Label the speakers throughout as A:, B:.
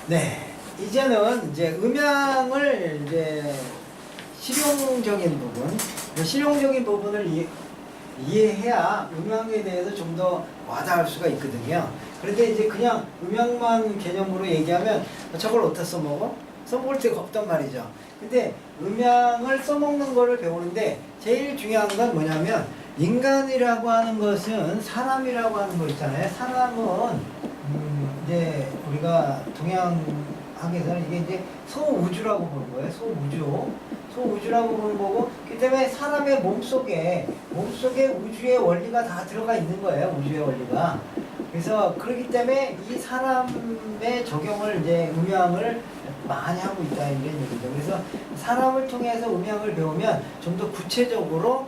A: 네, 이제는 이제 음향을 이제 실용적인 부분을 이해해야 음향에 대해서 좀 더 와닿을 수가 있거든요. 그런데 이제 그냥 음향만 개념으로 얘기하면 저걸 어디다 써먹어? 써먹을 데가 없단 말이죠. 근데 음향을 써먹는 거를 배우는데 제일 중요한 건 뭐냐면, 인간이라고 하는 것은 사람이라고 하는 거 있잖아요. 사람은 이제 우리가 동양학에서는 이게 이제 소우주라고 보는 거예요. 소우주라고 보는 거고, 그 때문에 사람의 몸속에 우주의 원리가 다 들어가 있는 거예요. 우주의 원리가. 그래서 그렇기 때문에 이 사람의 적용을 이제 음향을 많이 하고 있다 이런 얘기죠. 그래서 사람을 통해서 음향을 배우면 좀 더 구체적으로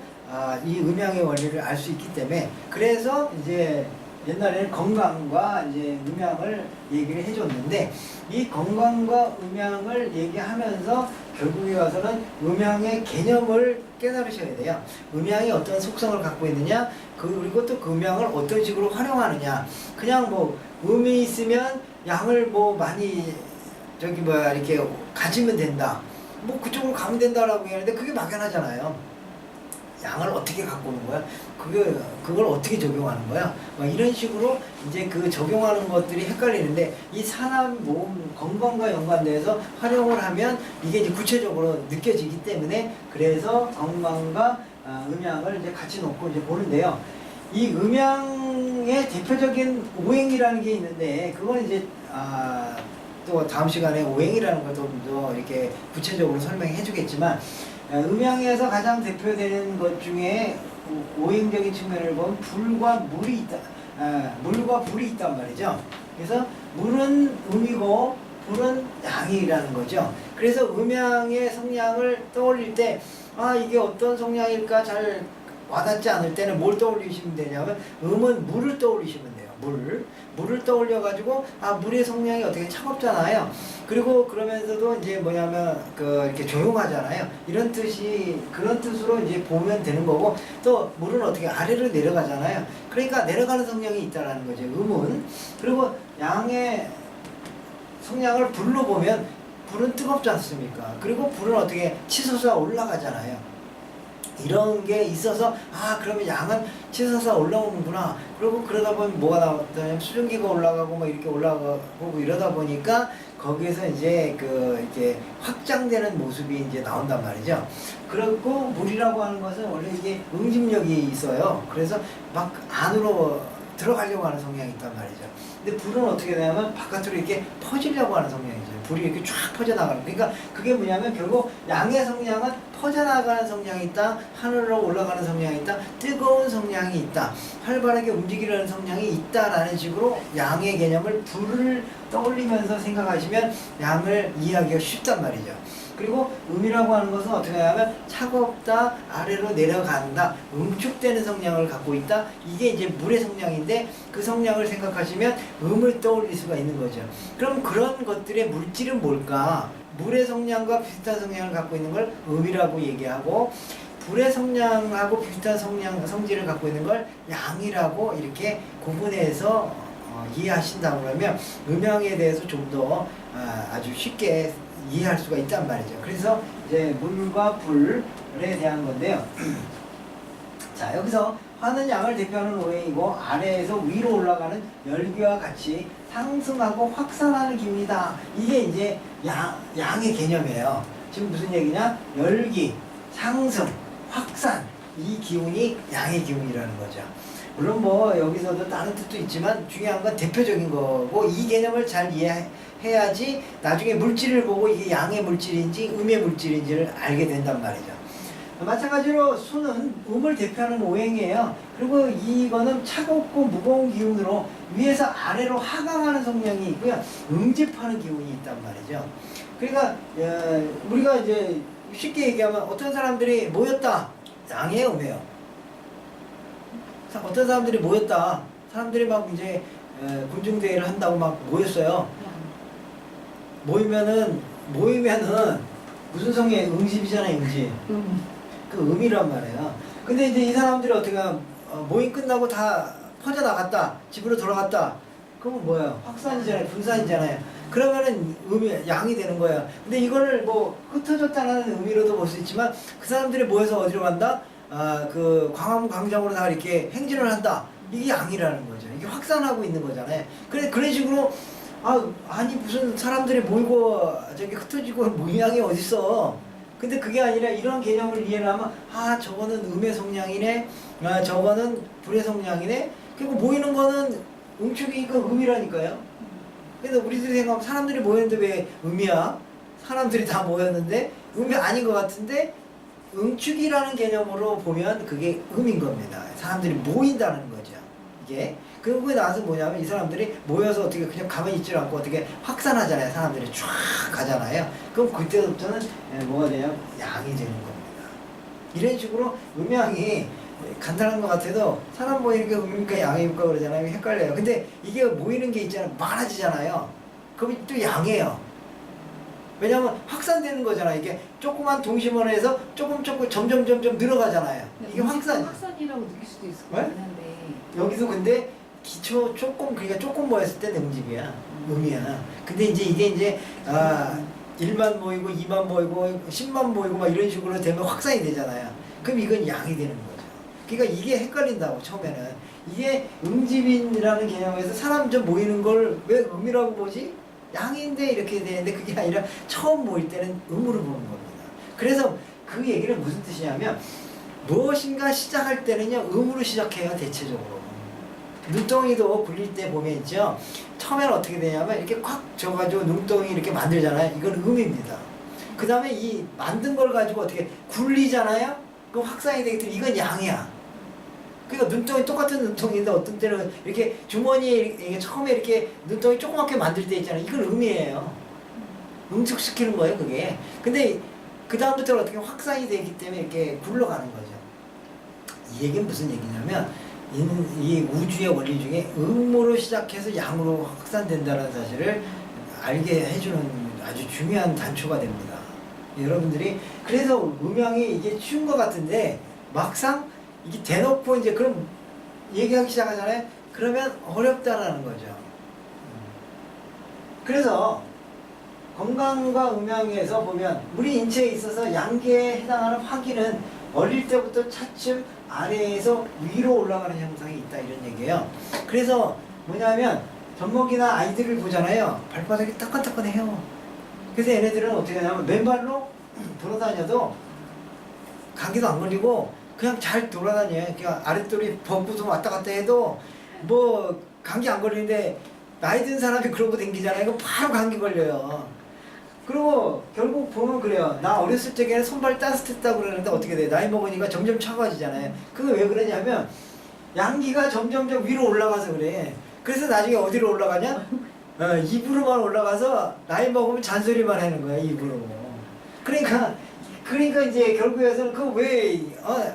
A: 이 음향의 원리를 알 수 있기 때문에, 그래서 이제 옛날에는 건강과 이제 음향을 얘기를 해줬는데, 이 건강과 음향을 얘기하면서 결국에 와서는 음향의 개념을 깨달으셔야 돼요. 음향이 어떤 속성을 갖고 있느냐, 그리고 또 그 음향을 어떤 식으로 활용하느냐. 그냥 뭐 음이 있으면 양을 뭐 많이 이렇게 가지면 된다, 뭐 그쪽으로 가면 된다라고 얘기하는데 그게 막연하잖아요. 양을 어떻게 갖고 오는 거야? 그걸 어떻게 적용하는 거야? 막 이런 식으로 이제 그 적용하는 것들이 헷갈리는데, 이 사람 몸 건강과 연관돼서 활용을 하면 이게 이제 구체적으로 느껴지기 때문에, 그래서 건강과 음향을 이제 같이 놓고 이제 보는데요. 이 음향의 대표적인 오행이라는 게 있는데, 그건 이제 또 다음 시간에 오행이라는 걸 좀 더 이렇게 구체적으로 설명해 주겠지만, 음향에서 가장 대표되는 것 중에 오행적인 측면을 보면 불과 물이 있다. 물과 불이 있단 말이죠. 그래서 물은 음이고 불은 양이라는 거죠. 그래서 음향의 성향을 떠올릴 때 이게 어떤 성향일까 잘 와닿지 않을 때는 뭘 떠올리시면 되냐면, 음은 물을 떠올리시면 돼요. 물을 떠올려 가지고 물의 성향이 어떻게 차갑잖아요. 그리고 그러면서도 이제 뭐냐면 이렇게 조용하잖아요. 이런 뜻이, 그런 뜻으로 이제 보면 되는 거고, 또 물은 어떻게 아래로 내려가잖아요. 그러니까 내려가는 성향이 있다라는 거죠, 음은. 그리고 양의 성향을 불로 보면 불은 뜨겁지 않습니까? 그리고 불은 어떻게 치솟아 올라가잖아요. 이런 게 있어서 그러면 양은 치솟아 올라오는구나. 그리고 그러다 보면 뭐가 나왔다면 수증기가 올라가고 막 이렇게 올라가고 이러다 보니까 거기에서 이제 이렇게 확장되는 모습이 이제 나온단 말이죠. 그리고 물이라고 하는 것은 원래 이게 응집력이 있어요. 그래서 막 안으로 들어가려고 하는 성향이 있단 말이죠. 근데 불은 어떻게 되냐면 바깥으로 이렇게 퍼지려고 하는 성향이죠. 불이 이렇게 쫙 퍼져나가는. 그러니까 그게 뭐냐면 결국 양의 성향은 퍼져나가는 성향이 있다, 하늘로 올라가는 성향이 있다, 뜨거운 성향이 있다, 활발하게 움직이려는 성향이 있다라는 식으로 양의 개념을 불을 떠올리면서 생각하시면 양을 이해하기가 쉽단 말이죠. 그리고 음이라고 하는 것은 어떻게 하냐면 차갑다, 아래로 내려간다, 응축되는 성향을 갖고 있다. 이게 이제 물의 성향인데, 그 성향을 생각하시면 음을 떠올릴 수가 있는 거죠. 그럼 그런 것들의 물질은 뭘까? 물의 성향과 비슷한 성향을 갖고 있는 걸 음이라고 얘기하고, 불의 성향하고 비슷한 성질을 갖고 있는 걸 양이라고 이렇게 구분해서 이해하신다고 그러면 음양에 대해서 좀 더 아주 쉽게 이해할 수가 있단 말이죠. 그래서 이제 물과 불에 대한 건데요. 자, 여기서 화는 양을 대표하는 오행이고, 아래에서 위로 올라가는 열기와 같이 상승하고 확산하는 기운이다. 이게 이제 양의 개념이에요. 지금 무슨 얘기냐? 열기, 상승, 확산, 이 기운이 양의 기운이라는 거죠. 물론 뭐 여기서도 다른 뜻도 있지만 중요한 건 대표적인 거고, 이 개념을 잘 이해해야지 나중에 물질을 보고 이게 양의 물질인지 음의 물질인지를 알게 된단 말이죠. 마찬가지로 수는 음을 대표하는 오행이에요. 그리고 이거는 차갑고 무거운 기운으로 위에서 아래로 하강하는 성향이 있고요, 응집하는 기운이 있단 말이죠. 그러니까 우리가 이제 쉽게 얘기하면 어떤 사람들이 모였다, 양이에요, 음이에요? 어떤 사람들이 모였다, 사람들이 막 이제 군중대회를 한다고 막 모였어요. 모이면은 무슨 성향이 응집이잖아요, 응집. 그 음이란 말이에요. 근데 이제 이 사람들이 어떻게 모임 끝나고 다 퍼져나갔다, 집으로 돌아갔다, 그러면 뭐예요? 확산이잖아요. 분산이잖아요. 그러면은 양이 되는 거예요. 근데 이거를 뭐 흩어졌다는 의미로도 볼 수 있지만 그 사람들이 모여서 어디로 간다? 그 광화문 광장으로 다 이렇게 행진을 한다. 이게 양이라는 거죠. 이게 확산하고 있는 거잖아요. 그런 식으로 아니 무슨 사람들이 모이고 저기 흩어지고 모양이 어딨어. 근데 그게 아니라 이런 개념을 이해하면 저거는 음의 성량이네. 저거는 불의 성량이네. 그리고 모이는 거는 응축이니까 음이라니까요. 그래서 우리들이 생각하면 사람들이 모였는데 왜 음이야? 사람들이 다 모였는데 음이 아닌 것 같은데 응축이라는 개념으로 보면 그게 음인 겁니다. 사람들이 모인다는 거죠. 이게. 그러고 나서 뭐냐면 이 사람들이 모여서 어떻게 그냥 가만히 있지 않고 어떻게 확산하잖아요. 사람들이 쫙 가잖아요. 그럼 그때부터는 뭐가 되냐면 양이 되는 겁니다. 이런 식으로 음양이 간단한 것 같아도 사람 모이니까 음이니까 양이니까 그러잖아요. 헷갈려요. 근데 이게 모이는 게 있잖아요. 많아지잖아요. 그럼 또 양이에요. 왜냐면 확산되는 거잖아요. 이게 조그만 동심원에서 조금 점점 늘어가잖아요. 이게
B: 확산이라고 느낄 수도 있을 것 같긴 한데.
A: 여기도 근데 기초 그러니까 조금 모였을 때 응집이야. 음이야. 근데 이게 이제 1만 모이고 2만 모이고 10만 모이고 막 이런 식으로 되면 확산이 되잖아요. 그럼 이건 양이 되는 거죠. 그러니까 이게 헷갈린다고 처음에는. 이게 응집인이라는 개념에서 사람 좀 모이는 걸 왜 음이라고 보지? 양인데 이렇게 되는데 그게 아니라 처음 모일 때는 음으로 보는 겁니다. 그래서 그 얘기는 무슨 뜻이냐면 무엇인가 시작할 때는요 음으로 시작해요. 대체적으로. 눈덩이도 굴릴 때 보면 있죠. 처음에는 어떻게 되냐면 이렇게 콱 져가지고 눈덩이 이렇게 만들잖아요. 이건 음입니다. 그 다음에 이 만든 걸 가지고 어떻게 굴리잖아요. 그럼 확산이 되기 때문에 이건 양이야. 그러니까 눈덩이 똑같은 눈덩이인데 어떤 때는 이렇게 주머니에 처음에 이렇게 눈덩이 조그맣게 만들 때 있잖아요. 이건 음이에요. 응축시키는 거예요, 그게. 근데 그 다음부터는 어떻게 확산이 되기 때문에 이렇게 굴러가는 거죠. 이 얘기는 무슨 얘기냐면 이 우주의 원리 중에 음으로 시작해서 양으로 확산된다는 사실을 알게 해주는 아주 중요한 단초가 됩니다. 여러분들이 그래서 음양이 이게 쉬운 것 같은데 막상 이게 대놓고 이제 그럼 얘기하기 시작하잖아요. 그러면 어렵다라는 거죠. 그래서 건강과 음양에서 보면 우리 인체에 있어서 양계에 해당하는 화기는 어릴 때부터 차츰 아래에서 위로 올라가는 현상이 있다 이런 얘기예요. 그래서 뭐냐면 젖먹이나 아이들을 보잖아요. 발바닥이 따끈따끈해요. 그래서 얘네들은 어떻게 하냐면 맨발로 돌아다녀도 감기도 안 걸리고 그냥 잘 돌아다녀요. 그냥 아랫돌이 벗고서 왔다 갔다 해도 뭐 감기 안 걸리는데 나이 든 사람이 그러고 댕기잖아요. 이거 바로 감기 걸려요. 그리고 결국 보면 그래요. 나 어렸을 적에는 손발 따뜻했다고 그러는데 어떻게 돼? 나이 먹으니까 점점 차가워지잖아요. 그거 왜 그러냐면 양기가 점점 위로 올라가서 그래. 그래서 나중에 어디로 올라가냐? 입으로만 올라가서 나이 먹으면 잔소리만 하는 거야, 입으로. 그러니까 이제 결국에서는 그 왜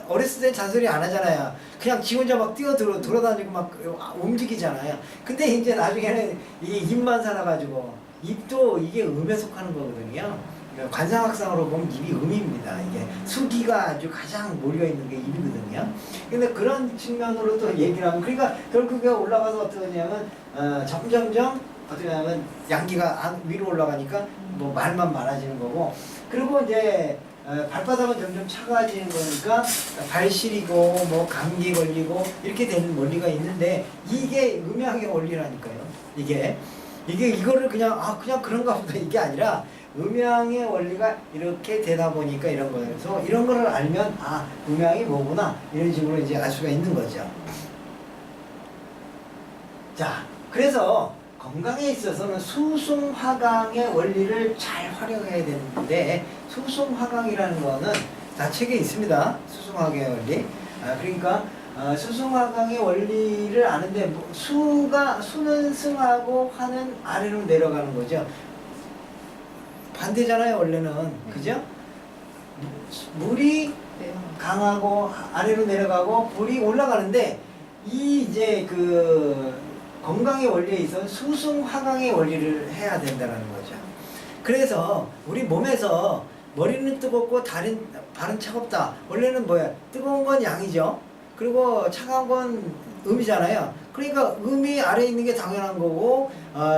A: 어렸을 땐 잔소리 안 하잖아요. 그냥 지 혼자 막 돌아다니고 막 움직이잖아요. 근데 이제 나중에는 이게 입만 살아가지고 입도 이게 음에 속하는 거거든요. 그러니까 관상학상으로 보면 입이 음입니다. 이게 수기가 아주 가장 몰려있는 게 입이거든요. 근데 그런 측면으로 또 얘기를 하면 그러니까 결국에 올라가서 어떻게 하냐면 점점점 어떻게 하냐면 양기가 위로 올라가니까 뭐 말만 많아지는 거고 그리고 이제 발바닥은 점점 차가워지는 거니까 발 시리고 뭐 감기 걸리고 이렇게 되는 원리가 있는데 이게 음양의 원리라니까요. 이거를 그냥 그런가 보다 이게 아니라 음양의 원리가 이렇게 되다 보니까 이런 거예요. 그래서 이런 거를 알면 음양이 뭐구나 이런 식으로 이제 알 수가 있는 거죠. 자, 그래서 건강에 있어서는 수승화강의 원리를 잘 활용해야 되는데 수승화강이라는 거는 다 책에 있습니다. 수승화강의 원리. 그러니까 수승화강의 원리를 아는데 수는 승하고 화는 아래로 내려가는 거죠. 반대잖아요, 원래는. 그죠? 물이 강하고 아래로 내려가고 물이 올라가는데 이제 건강의 원리에 있어서 수승화강의 원리를 해야 된다는 거죠. 그래서 우리 몸에서 머리는 뜨겁고 발은 차갑다. 원래는 뭐야? 뜨거운 건 양이죠. 그리고 차가운 건 음이잖아요. 그러니까 음이 아래에 있는 게 당연한 거고,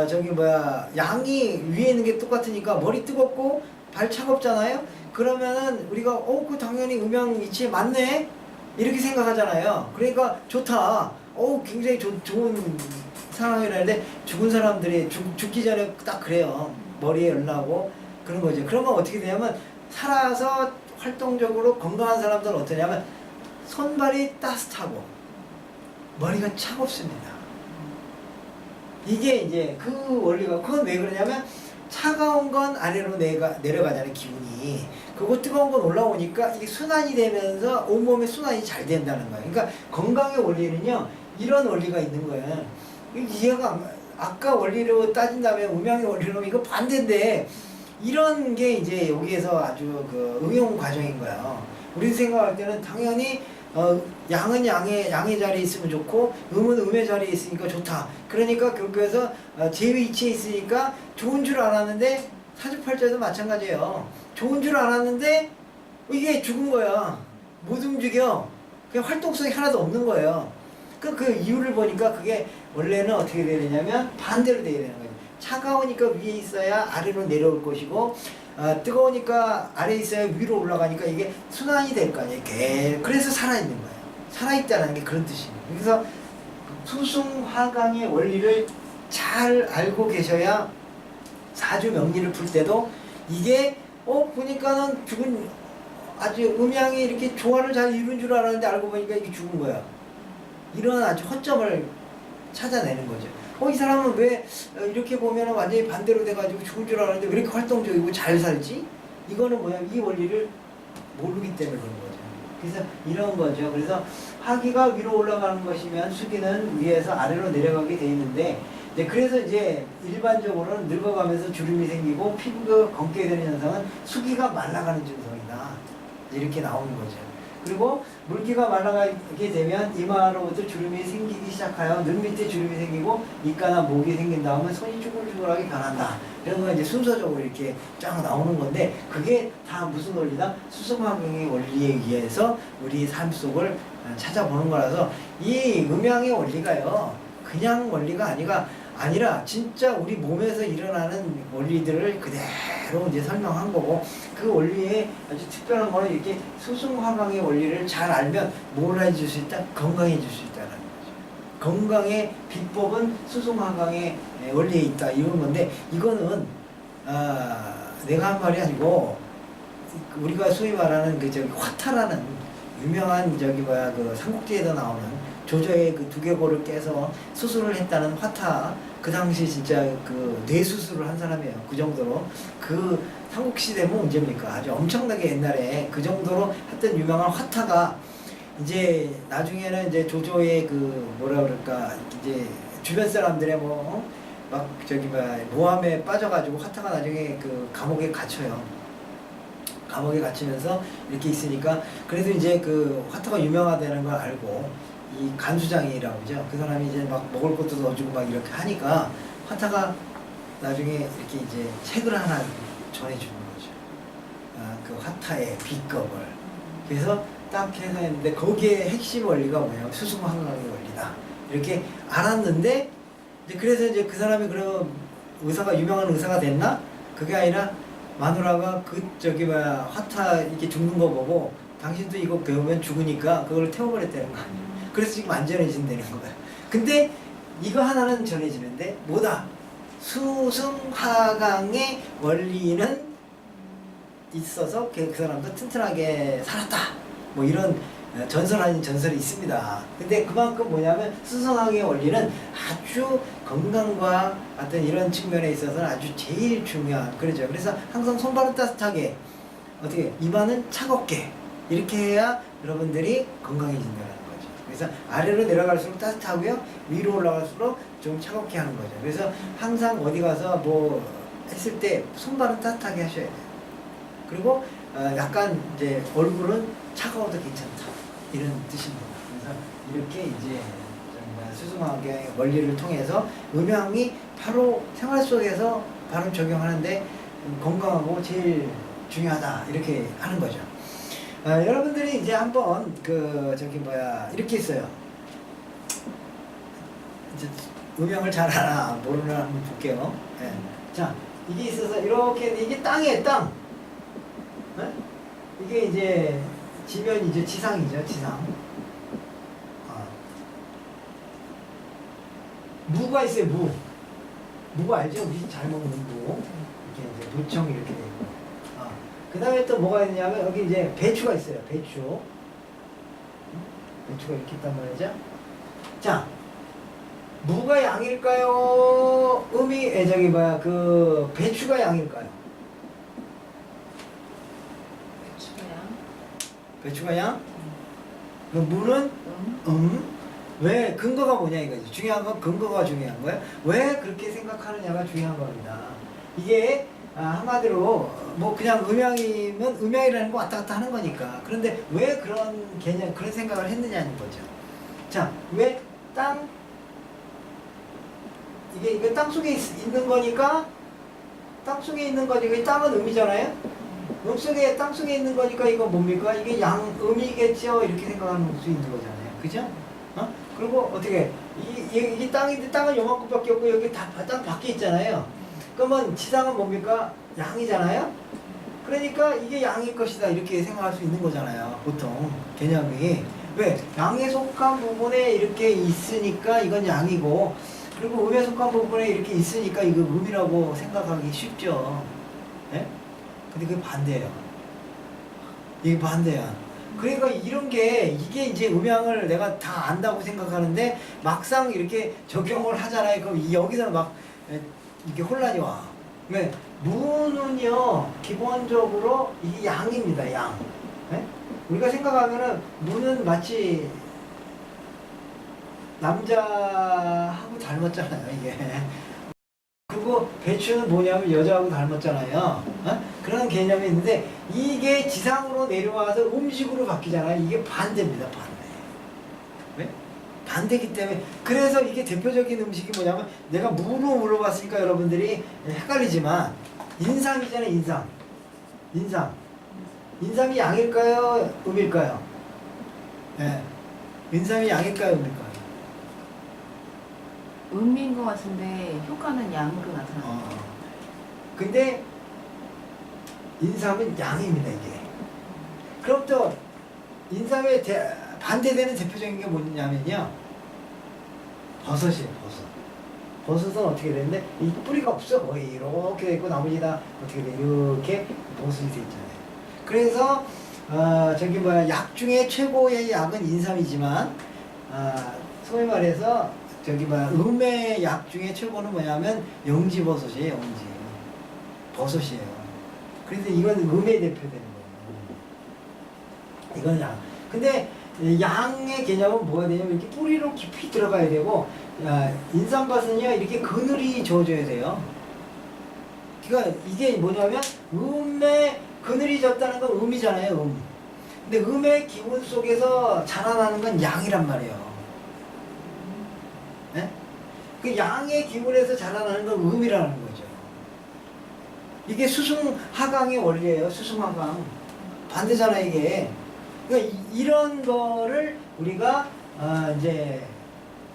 A: 저기 뭐야, 양이 위에 있는 게 똑같으니까 머리 뜨겁고 발 차갑잖아요. 그러면은 우리가 그 당연히 음양 이치에 맞네 이렇게 생각하잖아요. 그러니까 좋다. 굉장히 좋은 상황이라는데 죽은 사람들이 죽기 전에 딱 그래요. 머리에 열 나고 그런 거죠. 그러면 어떻게 되냐면 살아서 활동적으로 건강한 사람들은 어떠냐면 손발이 따뜻하고 머리가 차갑습니다. 이게 이제 그 원리가, 그건 왜 그러냐면 차가운 건 아래로 내려가잖아요, 기운이. 그리고 뜨거운 건 올라오니까 이게 순환이 되면서 온몸의 순환이 잘 된다는 거예요. 그러니까 건강의 원리는요, 이런 원리가 있는 거예요. 이해가 아까 원리로 따진다면 음양의 원리로 이거 반대인데, 이런 게 이제 여기에서 아주 그 응용 과정인 거예요. 우리 생각할 때는 당연히 양은 양의 자리에 있으면 좋고 음은 음의 자리에 있으니까 좋다. 그러니까 그렇게 해서 제위 이치에 있으니까 좋은 줄 알았는데, 사주팔자도 마찬가지예요. 좋은 줄 알았는데 이게 죽은 거야. 못 움직여. 그냥 활동성이 하나도 없는 거예요. 그 이유를 보니까 그게 원래는 어떻게 되느냐면 반대로 돼야 되는 거예요. 차가우니까 위에 있어야 아래로 내려올 것이고, 뜨거우니까 아래에 있어야 위로 올라가니까 이게 순환이 될 거 아니에요. 그래서 살아있는 거예요. 살아있다는 게 그런 뜻이에요. 그래서 수승화강의 원리를 잘 알고 계셔야 사주 명리를 풀 때도 이게 보니까는 죽은, 아주 음양이 이렇게 조화를 잘 이룬 줄 알았는데 알고 보니까 이게 죽은 거야. 이런 아주 허점을 찾아내는 거죠. 이 사람은 왜 이렇게 보면 완전히 반대로 돼가지고 죽을 줄 알았는데 왜 이렇게 활동적이고 잘 살지? 이거는 뭐야? 이 원리를 모르기 때문에 그런 거죠. 그래서 이런 거죠. 그래서 화기가 위로 올라가는 것이면 수기는 위에서 아래로 내려가게 돼 있는데, 그래서 이제 일반적으로는 늙어가면서 주름이 생기고 피부가 검게 되는 현상은 수기가 말라가는 증상이다. 이렇게 나오는 거죠. 그리고 물기가 말라가게 되면 이마로부터 주름이 생기기 시작하여 눈 밑에 주름이 생기고 입가나 목이 생긴 다음에 손이 쭈글쭈글하게 변한다. 이런 거 이제 순서적으로 이렇게 쫙 나오는 건데, 그게 다 무슨 원리다? 수승화경의 원리에 의해서 우리 삶 속을 찾아보는 거라서, 이 음양의 원리가요, 그냥 원리가 아니라 진짜 우리 몸에서 일어나는 원리들을 그대로 이제 설명한 거고, 그 원리에 아주 특별한 거는 이렇게 수승화강의 원리를 잘 알면 뭘 해줄 수 있다? 건강해질 수 있다는 거죠. 건강의 비법은 수승화강의 원리에 있다, 이런 건데, 이거는 내가 한 말이 아니고 우리가 소위 말하는 화타라는 유명한 그 삼국지에도 나오는 조조의 그 두개골을 깨서 수술을 했다는 화타, 그 당시 진짜 그 뇌수술을 한 사람이에요. 그 정도로. 그 삼국시대면 언제입니까? 아주 엄청나게 옛날에 그 정도로 했던 유명한 화타가 이제 나중에는 이제 조조의 그 뭐라 그럴까, 이제 주변 사람들의 모함에 빠져가지고 화타가 나중에 그 감옥에 갇혀요. 감옥에 갇히면서 이렇게 있으니까, 그래도 이제 그 화타가 유명하다는 걸 알고 이 간수장이라고 하죠. 그 사람이 이제 막 먹을 것도 넣어주고 막 이렇게 하니까 화타가 나중에 이렇게 이제 책을 하나 전해주는 거죠. 그 화타의 비법을. 그래서 딱 해서 했는데, 거기에 핵심 원리가 뭐냐면 수승화강의 원리다. 이렇게 알았는데, 이제 그래서 이제 그 사람이 그러면 유명한 의사가 됐나? 그게 아니라 마누라가 화타 이렇게 죽는 거 보고, 당신도 이거 배우면 죽으니까 그걸 태워버렸다는 거 아니에요. 그래서 지금 안 전해진다는 거야. 근데 이거 하나는 전해지는데, 뭐다? 수승화강의 원리는 있어서 그 사람도 튼튼하게 살았다. 뭐 이런 전설 아닌 전설이 있습니다. 근데 그만큼 뭐냐면 수승화강의 원리는 아주 건강과 어떤 이런 측면에 있어서는 아주 제일 중요한, 그러죠. 그래서 항상 손발은 따뜻하게, 입안은 차갑게, 이렇게 해야 여러분들이 건강해진다는 거죠. 그래서 아래로 내려갈수록 따뜻하고요, 위로 올라갈수록 좀 차갑게 하는 거죠. 그래서 항상 어디 가서 뭐 했을 때 손발은 따뜻하게 하셔야 돼요. 그리고 약간 이제 얼굴은 차가워도 괜찮다, 이런 뜻입니다. 그래서 이렇게 이제 수승화강의 원리를 통해서 음양이 바로 생활 속에서 바로 적용하는데 건강하고 제일 중요하다, 이렇게 하는 거죠. 여러분들이 이제 한번 이렇게 있어요. 이제 음영을 잘 알아 모르나 한번 볼게요. 예. 자, 이게 있어서 이렇게 이게 땅이에요, 땅. 예? 이게 이제 지면이죠, 지상이죠, 지상. 무가 있어요, 무. 무가 알죠? 우리 잘 먹는 무. 이렇게 이제 무청 이렇게 돼 있고. 그 다음에 또 뭐가 있냐면 여기 이제 배추가 있어요, 배추. 배추가 이렇게 있단 말이죠. 자, 무가 양일까요? 배추가 양일까요? 배추가 양? 그럼 무는 왜? 근거가 뭐냐 이거지. 중요한 건 근거가 중요한 거예요. 왜 그렇게 생각하느냐가 중요한 겁니다. 이게 한마디로 뭐 그냥 음양이면 음양이라는 거 왔다 갔다 하는 거니까. 그런데 왜 그런 개념, 그런 생각을 했느냐는 거죠. 자, 왜 이게 땅 속에 있는 거니까, 땅 속에 있는 거니까, 이 땅은 음이잖아요? 땅 속에 있는 거니까 이거 뭡니까? 이게 음이겠죠? 이렇게 생각하는 수 있는 거잖아요. 그죠? 그리고 어떻게, 이게 땅인데 땅은 요만큼밖에 없고 여기 땅 밖에 있잖아요. 그러면 지상은 뭡니까? 양이잖아요? 그러니까 이게 양일 것이다. 이렇게 생각할 수 있는 거잖아요. 보통 개념이. 왜? 양에 속한 부분에 이렇게 있으니까 이건 양이고, 그리고 음에 속한 부분에 이렇게 있으니까 이거 음이라고 생각하기 쉽죠. 예? 근데 그게 반대예요. 이게 반대야. 그러니까 이런 게, 이게 이제 음양을 내가 다 안다고 생각하는데 막상 이렇게 적용을 하잖아요. 그럼 여기서는 막 이렇게 혼란이 와. 왜? 무는요, 기본적으로 이게 양입니다, 양. 예? 우리가 생각하면은 무는 마치 남자하고 닮았잖아요, 이게. 그리고 배추는 뭐냐면 여자하고 닮았잖아요. 그런 개념이 있는데 이게 지상으로 내려와서 음식으로 바뀌잖아요. 이게 반대입니다, 반대. 왜? 반대기 때문에. 그래서 이게 대표적인 음식이 뭐냐면, 내가 무로 물어봤으니까 여러분들이 헷갈리지만 인삼이잖아요, 인삼. 인삼이 양일까요, 음일까요? 네. 인삼이 양일까요, 음일까요?
B: 음인 것 같은데 효과는 양으로 나타나요.
A: 근데 인삼은 양입니다, 이게. 그럼 또 인삼에 반대되는 대표적인 게 뭐냐면요, 버섯이에요, 버섯. 버섯은 어떻게 되는데 이 뿌리가 없어. 거의 이렇게 돼 있고 나머지 다 어떻게 돼, 이렇게 버섯이 돼 있잖아요. 그래서 약 중에 최고의 약은 인삼이지만, 소위 말해서 음의 약 중에 최고는 뭐냐면 영지버섯이에요, 영지. 버섯이에요. 그래서 이건 음의 대표되는 거예요. 이건 양. 근데 양의 개념은 뭐가 되냐면 이렇게 뿌리로 깊이 들어가야 되고, 인삼밭은요, 이렇게 그늘이 져줘야 돼요. 그러니까 이게 뭐냐면 음에 그늘이 졌다는 건 음이잖아요, 근데 음의 기운 속에서 자라나는 건 양이란 말이에요. 네? 그 양의 기운에서 자라나는 건 음이라는 거죠. 이게 수승하강의 원리예요. 수승하강. 반대잖아요, 이게. 그러니까 이런 거를 우리가 이제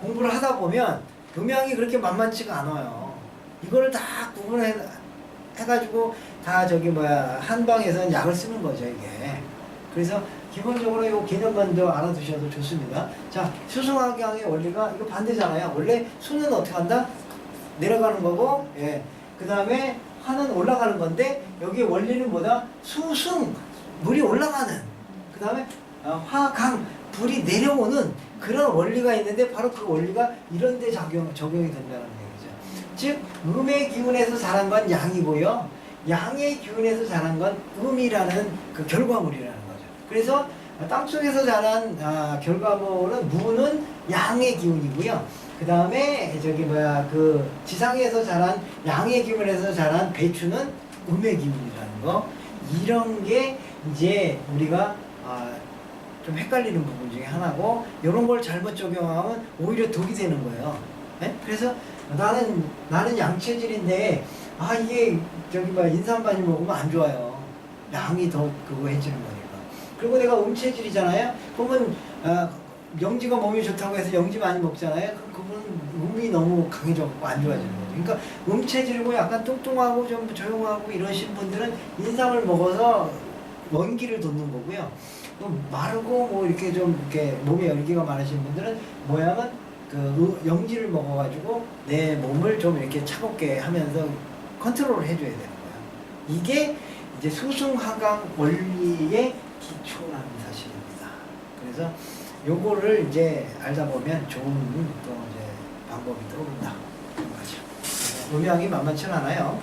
A: 공부를 하다 보면 음양이 그렇게 만만치가 않아요. 이거를 다 구분해가지고 다 한방에서는 약을 쓰는 거죠, 이게. 그래서 기본적으로 이 개념만도 알아두셔도 좋습니다. 자, 수승하강의 원리가 이거 반대잖아요. 원래 수는 어떻게 한다? 내려가는 거고, 예. 그 다음에 화는 올라가는 건데, 여기 원리는 뭐다? 수승, 물이 올라가는. 그 다음에 화강, 불이 내려오는 그런 원리가 있는데, 바로 그 원리가 이런 데 적용이 된다는 얘기죠. 즉, 음의 기운에서 자란 건 양이고요, 양의 기운에서 자란 건 음이라는 그 결과물이라는 거죠. 그래서 땅속에서 자란 결과물은 무는 양의 기운이고요. 그 다음에 지상에서 자란 양의 기운에서 자란 배추는 음의 기운이라는 거. 이런 게 이제 우리가 좀 헷갈리는 부분 중에 하나고, 이런 걸 잘못 적용하면 오히려 독이 되는 거예요. 네? 그래서 나는 양체질인데 이게 인삼 많이 먹으면 안 좋아요. 양이 더 그거 해지는 거니까. 그리고 내가 음체질이잖아요. 그러면 영지가 몸에 좋다고 해서 영지 많이 먹잖아요. 그분 음이 너무 강해져갖고 안 좋아지는 거죠. 그러니까 음체질이고 약간 뚱뚱하고 좀 조용하고 이러신 분들은 인삼을 먹어서 원기를 돋는 거고요. 마르고 뭐 이렇게 좀 이렇게 몸에 열기가 많으신 분들은 모양은 그 영지를 먹어가지고 내 몸을 좀 이렇게 차갑게 하면서 컨트롤을 해줘야 되는 거예요. 이게 이제 수승하강 원리의 기초라는 사실입니다. 그래서 요거를 이제 알다 보면 좋은 또 이제 방법이 떠오른다. 그런 거죠. 음양이 만만치 않아요.